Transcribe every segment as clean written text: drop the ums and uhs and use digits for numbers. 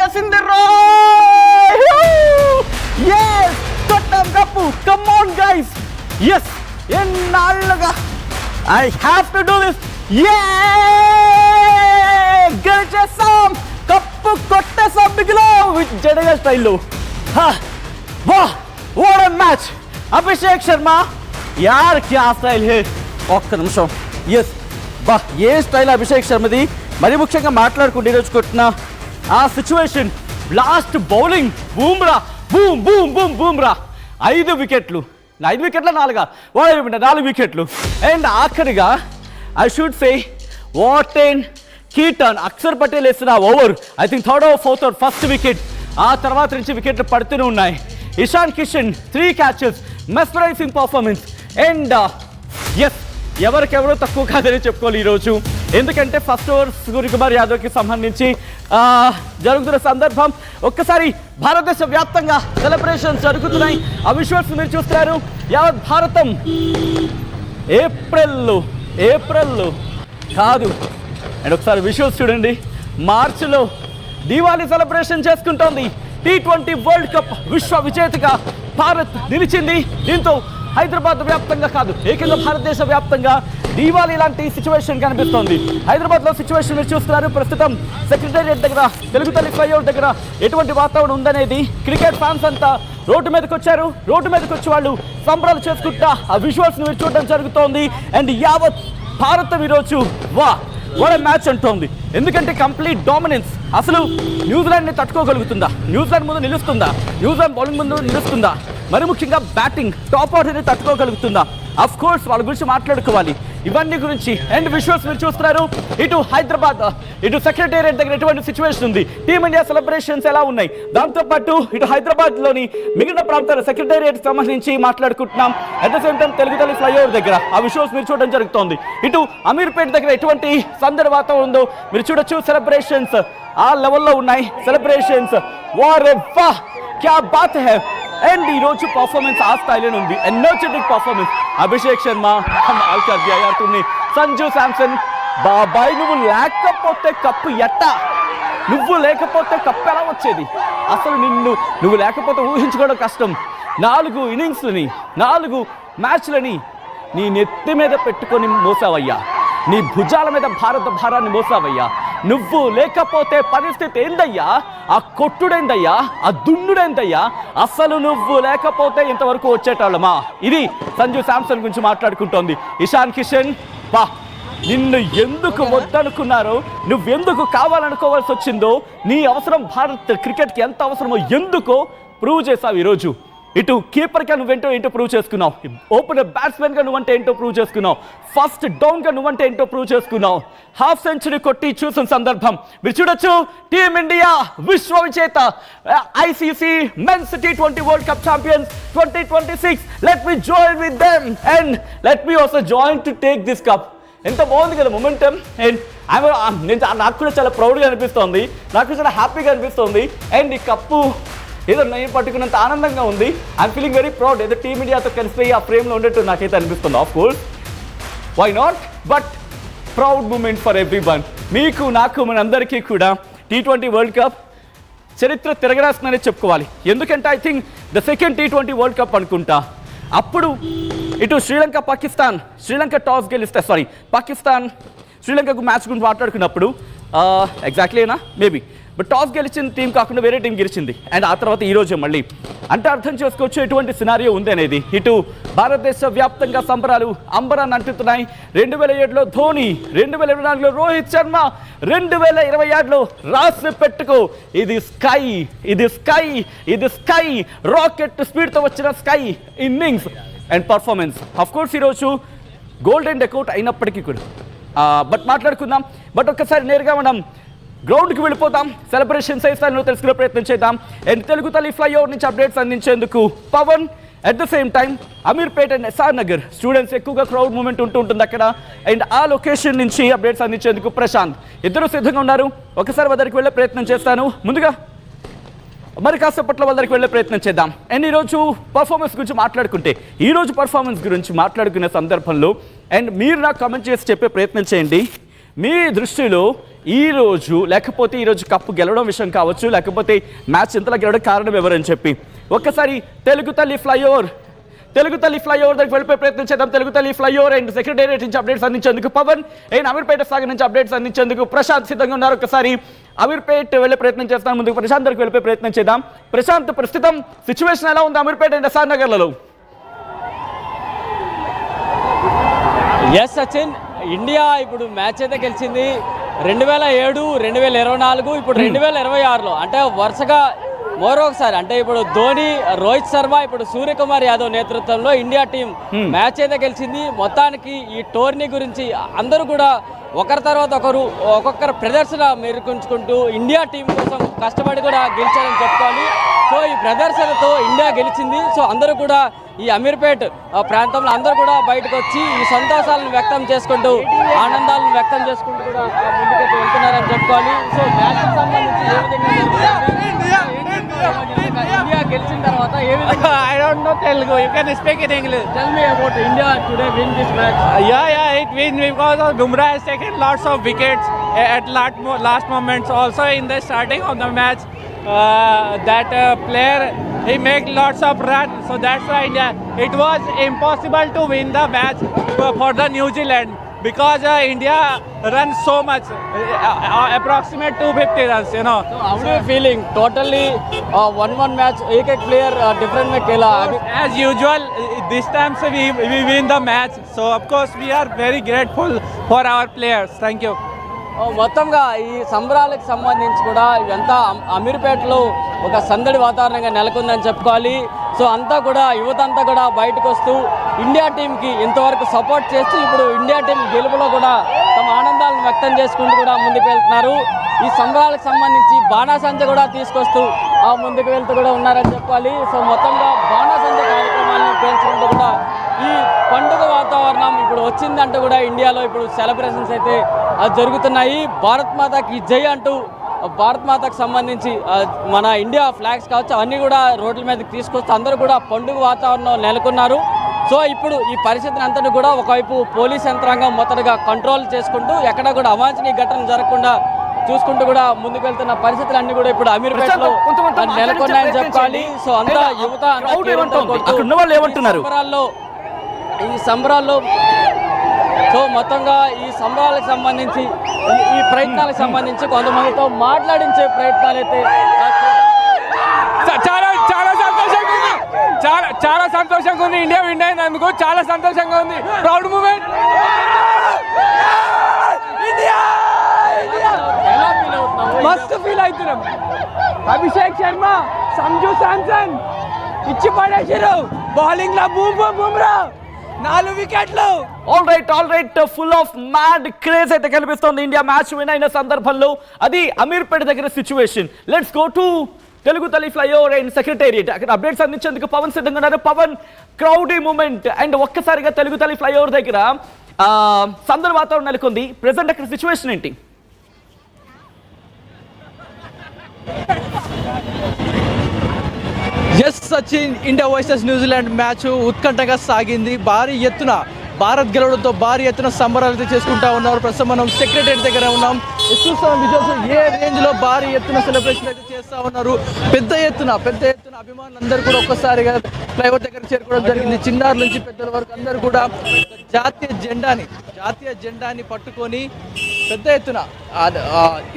in the row! Yes! Tottenham Kappu! Come on, guys! Yes! I have to do this! Yeah! Gerchesam! Kappu kottesam biglo! With Jadeja style. Ha! Wow! What a match! Abhishek Sharma! यार क्या style है ఒక్క నిమిషం yes బా ఏ style Abhishek శర్మది మరి ముఖ్యంగా మాట్లాడుకుంటే ఈరోజు కొట్టిన ఆ situation last bowling Bumrah boom boom boom Bumrah 5 వికెట్లు 4 వికెట్లు అండ్ ఆఖరిగా I should say what and కీటన్ అక్షర్ పటేల్ వేసిన over I think third over fourth over first wicket ఆ తర్వాత నుంచి వికెట్లు పడుతూనే ఉన్నాయి Ishan Kishan 3 catches mesmerising performance and yes ఎవరికెవరో తక్కువ కాదని చెప్పుకోవాలి ఈరోజు ఎందుకంటే ఫస్ట్ ఓవర్ సూర్యకుమార్ యాదవ్కి సంబంధించి జరుగుతున్న సందర్భం ఒక్కసారి భారతదేశ వ్యాప్తంగా సెలబ్రేషన్స్ జరుగుతున్నాయి ఆ విజువల్స్ మీరు చూస్తున్నారు యావత్ భారతం ఏప్రిల్లో కాదు అండ్ ఒకసారి విజువల్స్ చూడండి మార్చిలో దీవాళీ సెలబ్రేషన్ చేసుకుంటోంది T20 వరల్డ్ కప్ విశ్వ విజేతగా భారత్ నిలిచింది దీంతో హైదరాబాద్ వ్యాప్తంగా కాదు ఏకంగా భారతదేశ వ్యాప్తంగా దీవాళీ లాంటి సిచ్యువేషన్ కనిపిస్తోంది హైదరాబాద్లో సిచ్యువేషన్ మీరు చూస్తున్నారు ప్రస్తుతం సెక్రటేరియట్ దగ్గర తెలుగు తల్లి ఫ్లైఓవర్ దగ్గర ఎటువంటి వాతావరణం ఉందనేది క్రికెట్ ఫ్యాన్స్ అంతా రోడ్డు మీదకి వచ్చారు రోడ్డు మీదకి వచ్చి వాళ్ళు సంబరాలు చేసుకుంటా ఆ విజువల్స్ మీరు చూడడం జరుగుతోంది అండ్ యావత్ భారతం ఈరోజు వాట్ మ్యాచ్ అంటోంది ఎందుకంటే కంప్లీట్ డామినెన్స్ అసలు న్యూజిలాండ్ని తట్టుకోగలుగుతుందా న్యూజిలాండ్ ముందు నిలుస్తుందా న్యూజిలాండ్ బౌలింగ్ ముందు నిలుస్తుందా మరి ముఖ్యంగా బ్యాటింగ్ టాప్ ఆర్డర్ని తట్టుకోగలుగుతుందా అఫ్ కోర్స్ వాళ్ళ గురించి మాట్లాడుకోవాలి ఇవన్నీ గురించి అండ్ విజువల్స్ మీరు చూస్తున్నారు ఇటు హైదరాబాద్ ఇటు సెక్రటేరియట్ దగ్గర ఎటువంటి సిచ్యువేషన్ ఉంది టీమిండియా సెలబ్రేషన్స్ ఎలా ఉన్నాయి దాంతోపాటు ఇటు హైదరాబాద్లోని మిగిలిన ప్రాంతాల సెక్రటేరియట్ సంబంధించి మాట్లాడుకుంటున్నాం at the same time Telugu తల్లి ఫ్లైఓవర్ దగ్గర ఆ విజువల్స్ మీరు చూడడం జరుగుతోంది ఇటు అమీర్పేట్ దగ్గర ఎటువంటి సందడి వాతావరణం ఉందో మీరు చూడొచ్చు సెలబ్రేషన్స్ ఆ లెవెల్లో ఉన్నాయి సెలబ్రేషన్స్ వారెవ్వా క్యా బాత్ హై అండ్ ఈరోజు పర్ఫార్మెన్స్ ఆ స్థాయిలో ఉంది ఎనర్జెటిక్ పర్ఫార్మెన్స్ అభిషేక్ శర్మ కమాల్ కర్ దియా యార్ తుమ్నే సంజు శాంసన్ బాబాయ్ నువ్వు లేకపోతే కప్పు నువ్వు లేకపోతే కప్పు ఎలా వచ్చేది అసలు నువ్వు లేకపోతే ఊహించుకోవడం కష్టం 4 ఇన్నింగ్స్లని 4 మ్యాచ్లని నీ నెత్తి మీద పెట్టుకొని మోసావయ్యా నీ భుజాల మీద భారత భారాన్ని మోసావయ్యా నువ్వు లేకపోతే పరిస్థితి ఏందయ్యా ఆ కొట్టుడేందయ్యా ఆ దున్నుడేందయ్యా అసలు నువ్వు లేకపోతే ఇంతవరకు వచ్చేటాళ్ళమా ఇది సంజు శాంసన్ గురించి మాట్లాడుకుంటోంది ఇషాన్ కిషన్ నిన్ను ఎందుకు వద్దనుకున్నారో నువ్వెందుకు కావాలనుకోవాల్సి వచ్చిందో నీ అవసరం భారత్ క్రికెట్కి ఎంత అవసరమో ఎందుకో ప్రూవ్ చేసావు ఈరోజు ఇటు కీపర్గా నువ్వేంటో ఏంటో ప్రూవ్ చేసుకున్నావు ఓపెనర్ బ్యాట్స్మెన్గా నువ్వంటే ఏంటో ప్రూవ్ చేసుకున్నావు ఫస్ట్ డౌన్గా నువ్వంటే ఏంటో ప్రూవ్ చేసుకున్నావు హాఫ్ సెంచరీ కొట్టి చూసిన సందర్భం మీరు చూడొచ్చు టీమిండియా విశ్వ విజేత ICC men's T20 world cup champions 2026 let me join with them and let me also join to take this cup ఎంత బాగుంది కదా మొమెంటం అండ్ నాకు కూడా చాలా ప్రౌడ్గా అనిపిస్తోంది నాకు చాలా హ్యాపీగా అనిపిస్తోంది అండ్ ఈ కప్పు ఏదో నేను పట్టుకున్నంత ఆనందంగా ఉంది ఐఎమ్ ఫీలింగ్ వెరీ ప్రౌడ్ ఏదో టీమిండియాతో కలిసిపోయి ఆ ఫ్రేమ్లో ఉండేట్టు నాకైతే అనిపిస్తుంది of course why not but proud moment for everyone మీకు నాకు మనందరికీ కూడా T20 వరల్డ్ కప్ చరిత్ర తిరగరాస్తుందనే చెప్పుకోవాలి ఎందుకంటే I think the second T20 world cup అనుకుంటా అప్పుడు ఇటు శ్రీలంక టాస్ గెలిస్తే పాకిస్తాన్ శ్రీలంకకు మ్యాచ్ గురించి మాట్లాడుకున్నప్పుడు ఎగ్జాక్ట్లీనా మేబీ బట్ టాస్ గెలిచిన టీం కాకుండా వేరే టీం గెలిచింది అండ్ ఆ తర్వాత ఈరోజే మళ్ళీ అంటే అర్థం చేసుకోవచ్చు ఎటువంటి సినారియో ఉంది అనేది ఇటు భారతదేశ వ్యాప్తంగా సంబరాలు అంబరాన్ని అంటుతున్నాయి 2007లో ధోని 2024లో రోహిత్ శర్మ 2026లో రాసి పెట్టుకో ఇది స్కై రాకెట్ స్పీడ్తో వచ్చిన sky innings and performance of course ఈరోజు గోల్డెన్ డెకౌట్ అయినప్పటికీ కూడా బట్ మాట్లాడుకుందాం బట్ ఒక్కసారి నేరుగా మనం గ్రౌండ్కి వెళ్ళిపోతాం సెలబ్రేషన్స్ అయిస్తాను తెలుసుకునే ప్రయత్నం చేద్దాం అండ్ తెలుగు తల్లి ఫ్లైఓవర్ నుంచి అప్డేట్స్ అందించేందుకు Pavan at the same time Ameerpet and SR Nagar students ఎక్కువగా క్రౌడ్ మూమెంట్ ఉంటుంది అక్కడ అండ్ ఆ లొకేషన్ నుంచి అప్డేట్స్ అందించేందుకు ప్రశాంత్ ఇద్దరు సిద్ధంగా ఉన్నారు ఒకసారి వద్దరికి వెళ్ళే ప్రయత్నం చేస్తాను ముందుగా మరి కాసేపట్లో వాళ్ళ దగ్గరికి వెళ్ళే ప్రయత్నం చేద్దాం అండ్ ఈరోజు పర్ఫార్మెన్స్ గురించి మాట్లాడుకుంటే ఈరోజు పర్ఫార్మెన్స్ గురించి మాట్లాడుకునే సందర్భంలో అండ్ మీరు నాకు కామెంట్ చేసి చెప్పే ప్రయత్నం చేయండి మీ దృష్టిలో ఈరోజు లేకపోతే ఈరోజు కప్పు గెలవడం విషయం కావచ్చు, లేకపోతే మ్యాచ్ ఇంతలా గెలవడం కారణం ఎవరని చెప్పి ఒక్కసారి తెలుగు తల్లి ఫ్లైఓవర్ దగ్గరికి వెళ్ళిపోయే ప్రయత్నం చేద్దాం. తెలుగు తల్లి ఫ్లైఓవర్ అండ్ సెక్రటేరియట్ నుంచి అప్డేట్స్ అందించేందుకు పవన్ అండ్ అమీర్పేట సాగర్ నుంచి అప్డేట్స్ అందించేందుకు ప్రశాంత్ సిద్ధంగా ఉన్నారు. ఒకసారి అమీర్పేట్ వెళ్ళే ప్రయత్నం చేస్తాం. ముందుకు ప్రశాంత్ దగ్గరికి వెళ్ళిపోయే ప్రయత్నం చేద్దాం. ప్రశాంత్, ప్రస్తుతం సిచ్యువేషన్ ఎలా ఉంది అమీర్పేట అండ్ ఎస్ఆర్ నగర్లలో? ఎస్ సచిన్, ఇండియా ఇప్పుడు మ్యాచ్ అయితే గెలిచింది 2007, 2024, ఇప్పుడు 2026లో. అంటే వరుసగా మరొకసారి అంటే ఇప్పుడు ధోని, రోహిత్ శర్మ, ఇప్పుడు సూర్యకుమార్ యాదవ్ నేతృత్వంలో ఇండియా టీం మ్యాచ్ అయితే గెలిచింది. మొత్తానికి ఈ టోర్నీ గురించి అందరూ కూడా ఒకరి తర్వాత ఒకరు ఒక్కొక్కరు ప్రదర్శన మెరుగుకుంటూ ఇండియా టీం కోసం కష్టపడి కూడా గెలిచారని చెప్పుకోవాలి. సో ఈ ప్రదర్శనతో ఇండియా గెలిచింది. సో అందరూ కూడా ఈ అమీర్పేట్ ప్రాంతంలో అందరూ కూడా బయటకు వచ్చి ఈ సంతోషాలను వ్యక్తం చేసుకుంటూ, ఆనందాలను వ్యక్తం చేసుకుంటూ కూడా ముందుకు వెళ్తున్నారని చెప్పుకోవాలి. సో మ్యాచ్కి సంబంధించి ఏ విధంగా ఇండియా గెలిచిన తర్వాత ఏ విధంగా? I don't know Telugu. You can speak in English. Tell me about India today win this match. It win because of Bumrah has taken lots of wickets at last moments. Also in the starting of the match, that player he make lots of runs. So that's why India. It was impossible to win the match for the New Zealand because India runs so much, approximate 250 runs. You know. So how do you feeling? Totally 1-1 match. एक player different में खेला. As usual, this time we win the match. So of course we are very grateful for our players. Thank you. మొత్తంగా ఈ సంబరాలకు సంబంధించి కూడా ఇదంతా అమీర్పేటలో ఒక సందడి వాతావరణంగా నెలకొందని చెప్పుకోవాలి. సో అంతా కూడా యువత అంతా కూడా బయటకు వస్తూ ఇండియా టీంకి ఇంతవరకు సపోర్ట్ చేస్తూ ఇప్పుడు ఇండియా టీం గెలుపులో కూడా తమ ఆనందాలను వ్యక్తం చేసుకుంటూ కూడా ముందుకు వెళ్తున్నారు. ఈ సంబరాలకు సంబంధించి బాణాసంచ కూడా తీసుకొస్తూ ముందుకు వెళ్తూ కూడా ఉన్నారని చెప్పాలి. సో మొత్తంగా బాణాసంచ కార్యక్రమాలను పేల్చుకుంటూ కూడా ఈ పండుగ వాతావరణం ఇప్పుడు వచ్చిందంటూ కూడా ఇండియాలో ఇప్పుడు సెలబ్రేషన్స్ అయితే జరుగుతున్నాయి. భారత్ మాతాకి జై అంటూ భారత్ మాతకు సంబంధించి మన ఇండియా ఫ్లాగ్స్ కావచ్చు అవన్నీ కూడా రోడ్ల మీదకి తీసుకొస్తూ అందరూ కూడా పండుగ వాతావరణం నెలకొన్నారు. సో ఇప్పుడు ఈ పరిస్థితిని అంతటి కూడా ఒకవైపు పోలీస్ యంత్రాంగం మొదటగా కంట్రోల్ చేసుకుంటూ ఎక్కడ కూడా అవాంఛనీయ ఘటనలు జరగకుండా చూసుకుంటూ కూడా ముందుకు వెళ్తున్న పరిస్థితులన్నీ కూడా ఇప్పుడు అమీర్పేటలో నెలకొన్నాయని చెప్పాలి. సో అంతా యువత ఈ సంబరాల్లో సో మొత్తంగా ఈ సంబరాలకు సంబంధించి ఈ ప్రయత్నాలకు సంబంధించి కొంతమందితో మాట్లాడించే ప్రయత్నాలు అయితే చాలా సంతోషంగా ఉంది. ఇండియా విన్ అయినందుకు చాలా సంతోషంగా ఉంది. Proud moment. మస్తు ఫీల్ అవుతున్నాం. అభిషేక్ శర్మ, సంజు శాంసన్ ఇచ్చి పడేసారు. బౌలింగ్ లో బుమ్రా 4 వికెట్లు. All right full of mad craze అయితే కనిపిస్తోంది ఇండియా మ్యాచ్ విన్ అయిన సందర్భంలో. అది అమీర్పేట దగ్గర situation. Let's go to Telugu తల్లి ఫ్లైఓవర్ అండ్ సెక్రటేరియట్. అక్కడ అప్డేట్స్ అందించేందుకు పవన్ సిద్ధంగా ఉన్నారు. పవన్, క్రౌడీ మూమెంట్ అండ్ ఒక్కసారిగా తెలుగు తల్లి ఫ్లైఓవర్ దగ్గర సందడి వాతావరణం నెలకొంది. ప్రెసెంట్ అక్కడ సిచ్యువేషన్ ఏంటి? Yes Sachin, India versus New Zealand match ఉత్కంఠగా సాగింది. భారీ ఎత్తున భారత్ గెలవడంతో భారీ ఎత్తున సంబరాలు అయితే చేసుకుంటా ఉన్నారు. ప్రస్తుతం మనం సెక్రటేరియట్ దగ్గర ఉన్నాం. చూస్తాం విజువల్స్ ఏ రేంజ్ లో భారీ ఎత్తున సెలబ్రేషన్ అయితే చేస్తా ఉన్నారు. పెద్ద ఎత్తున అభిమానులందరూ కూడా ఒక్కసారిగా ఫ్లైఓవర్ దగ్గర చేరుకోవడం జరిగింది. చిన్నారుల నుంచి పెద్దల వరకు అందరూ కూడా జాతీయ జెండాని పట్టుకొని పెద్ద ఎత్తున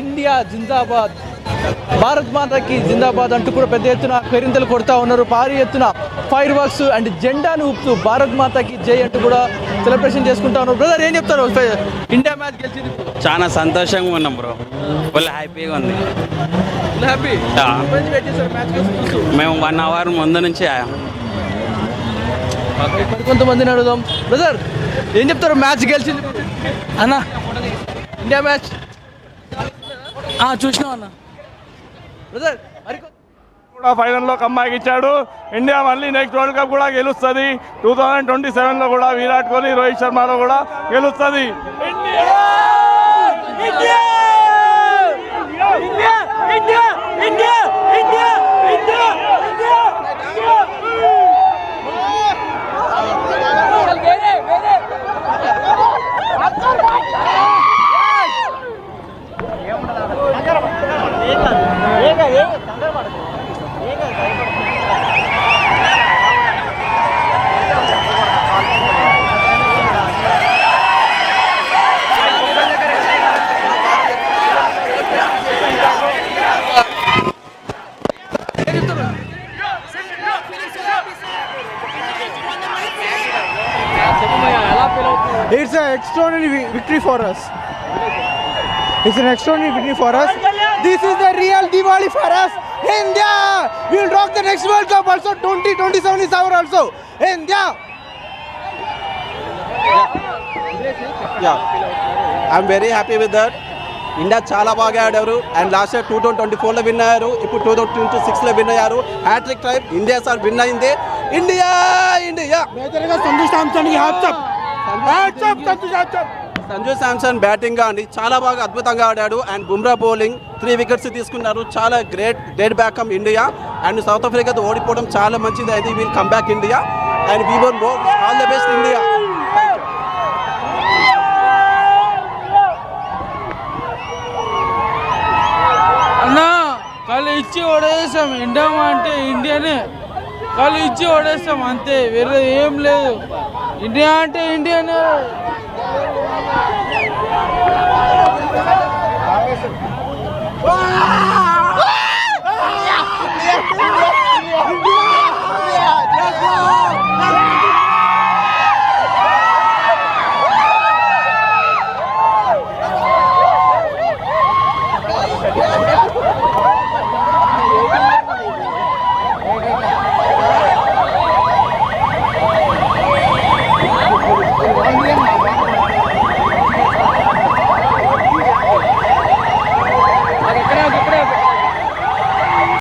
ఇండియా జిందాబాద్, భారత్ మాతకి జిందాబాద్ అంటూ కూడా పెద్ద ఎత్తున పెరింతలు కొడతా ఉన్నారు. భారీ ఎత్తున ఫైర్ వర్క్స్ అండ్ జెండాను ఊపుతూ భారత్ మాతకి జై అంటూ కూడా సెలబ్రేషన్ చేసుకుంటా ఉన్నారు. బ్రదర్, ఏం చెప్తారు? ఇండియా మ్యాచ్ గెలిచింది, చాలా సంతోషంగా ఉన్నాం బ్రో. ఫుల్ హ్యాపీగా ఉంది. హ్యాపీ. మేము 1 అవర్ ముందు నుంచి కొంతమందిని అడుగుదాం. బ్రదర్, ఏం చెప్తారు? మ్యాచ్ గెలిచింది అన్న. ఇండియా మ్యాచ్ చూసినాం అన్న. బ్రదర్, కూడా ఫైనల్లో కమ్మాకి ఇచ్చాడు. ఇండియా మళ్ళీ నెక్స్ట్ వరల్డ్ కప్ కూడా గెలుస్తుంది. 2027లో కూడా విరాట్ కోహ్లీ, రోహిత్ శర్మలో కూడా గెలుస్తుంది. It's an extraordinary victory for us. It's an extraordinary victory for us. This is the real Diwali for us. India! We will rock the next World Cup also. 2027 is our also. India! Yeah. I'm very happy with that. India చాలా బాగా ఆడారు and last year 2024లో win అయ్యారు, ఇప్పుడు 2026లో win అయ్యారు. Hattrick type India sir win అయింది. India India Sanju Samson బ్యాటింగ్గా అండి చాలా బాగా అద్భుతంగా ఆడాడు అండ్ బుమ్రా బౌలింగ్ 3 వికెట్స్ తీసుకున్నారు. చాలా గ్రేట్ బ్యాకమ్ ఇండియా అండ్ సౌత్ ఆఫ్రికాతో ఓడిపోవడం చాలా మంచిది. అయితే will come back India and we will go all the best India. అన్నా వాళ్ళు ఇచ్చి ఓడేస్తాం. ఇండియా అంటే ఇండియానే, వాళ్ళు ఇచ్చి ఓడేస్తాం అంతే, వేరే ఏం లేదు. ఇండియా అంటే ఇండియానే. Wow!